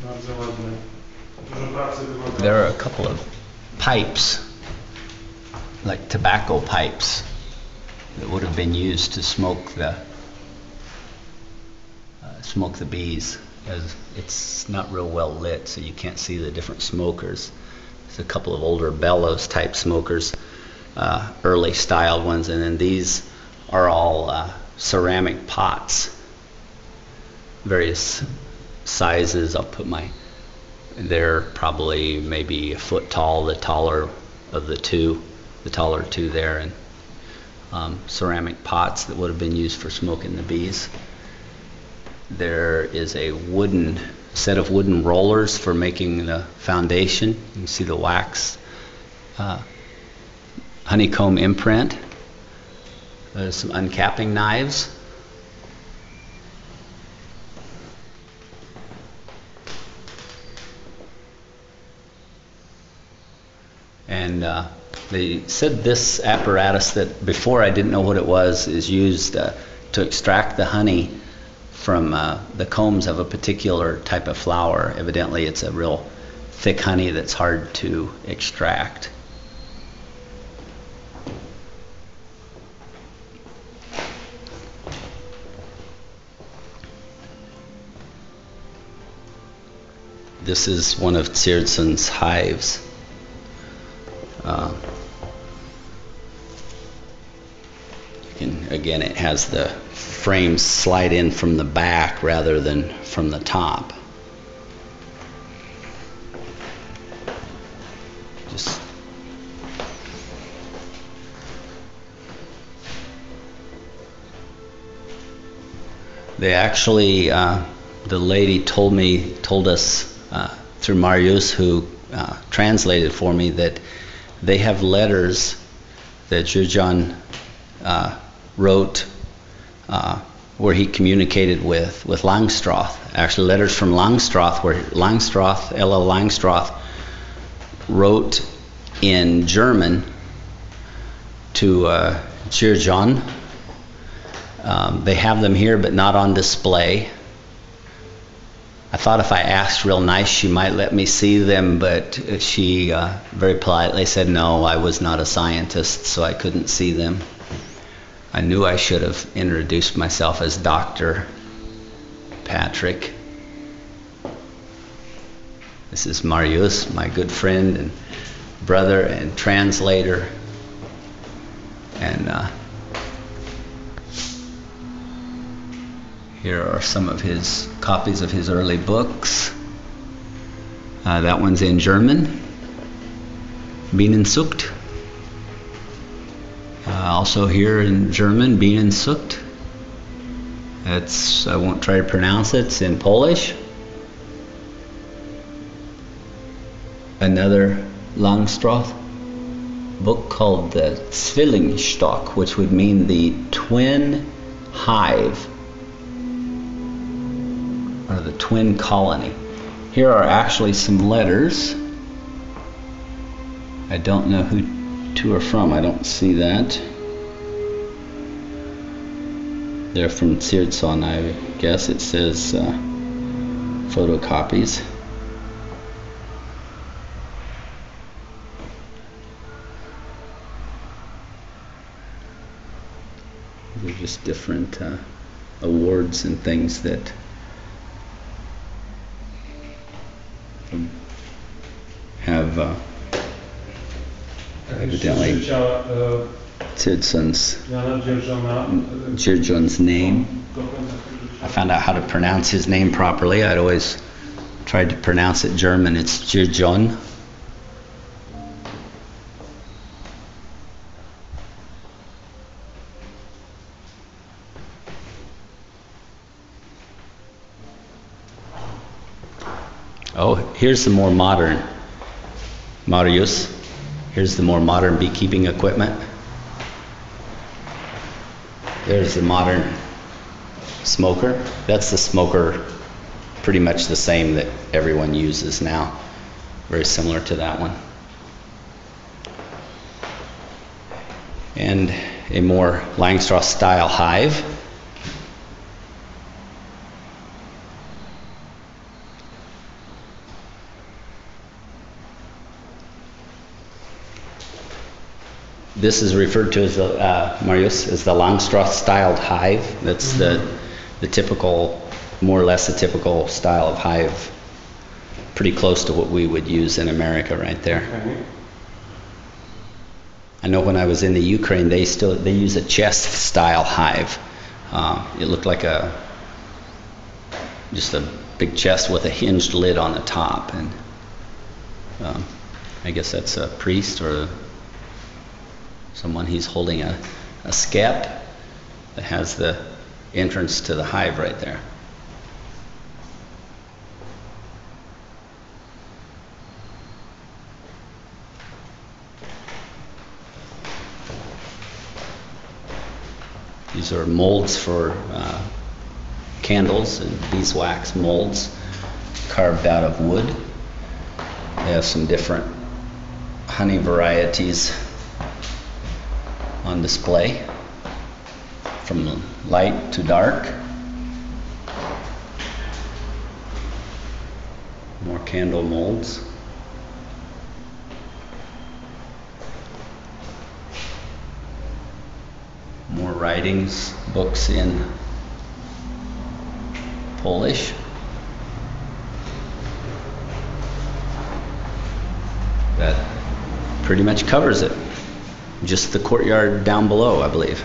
Bardzo ładne. Dużo pracy wymaga. There are a couple of pipes, like tobacco pipes, that would have been used to smoke the bees, as it's not real well lit, so you can't see the different smokers. There's a couple of older bellows type smokers, early styled ones, and then these are all ceramic pots, various sizes. I'll put they're probably maybe a foot tall, the taller of the two there, and ceramic pots that would have been used for smoking the bees. There is a set of wooden rollers for making the foundation. You can see the wax honeycomb imprint. There's some uncapping knives. And they said this apparatus, that before I didn't know what it was, is used to extract the honey from the combs of a particular type of flower. Evidently it's a real thick honey that's hard to extract. This is one of Tierdson's hives. Again, it has the frames slide in from the back rather than from the top. They actually, the lady told us through Marius, who translated for me, that they have letters that Jurjan wrote where he communicated with Langstroth. Actually, letters from Langstroth, where Langstroth, L.L. Langstroth, wrote in German to Jurjan. They have them here, but not on display. I thought if I asked real nice, she might let me see them, but she very politely said no, I was not a scientist, so I couldn't see them. I knew I should have introduced myself as Dr. Patrick. This is Marius, my good friend and brother and translator. And here are some of his copies of his early books. That one's in German, Bienenzucht. Also here in German, Bienenzucht. I won't try to pronounce it. It's in Polish. Another Langstroth book called the Zwillingstock, which would mean the twin hive, or the twin colony. Here are actually some letters. I don't know who two are from. I don't see that. They're from Tierdzon, I guess. It says photocopies. They're just different awards and things that have evidently Tierdzon's name. I found out how to pronounce his name properly. I'd always tried to pronounce it German. It's Tierdzon. Oh, here's the more modern Marius. Here's the more modern beekeeping equipment. There's the modern smoker. That's the smoker, pretty much the same that everyone uses now. Very similar to that one. And a more Langstroth style hive. This is referred to as the, Marius, as the Langstroth-styled hive. That's the typical, more or less the typical style of hive, pretty close to what we would use in America right there. Okay. I know when I was in the Ukraine, they use a chest-style hive. It looked like just a big chest with a hinged lid on the top, and I guess that's a priest or someone. He's holding a skep that has the entrance to the hive right there. These are molds for candles and beeswax molds carved out of wood. They have some different honey varieties on display, from light to dark. More candle molds. More writings, books in Polish. That pretty much covers it. Just the courtyard down below, I believe.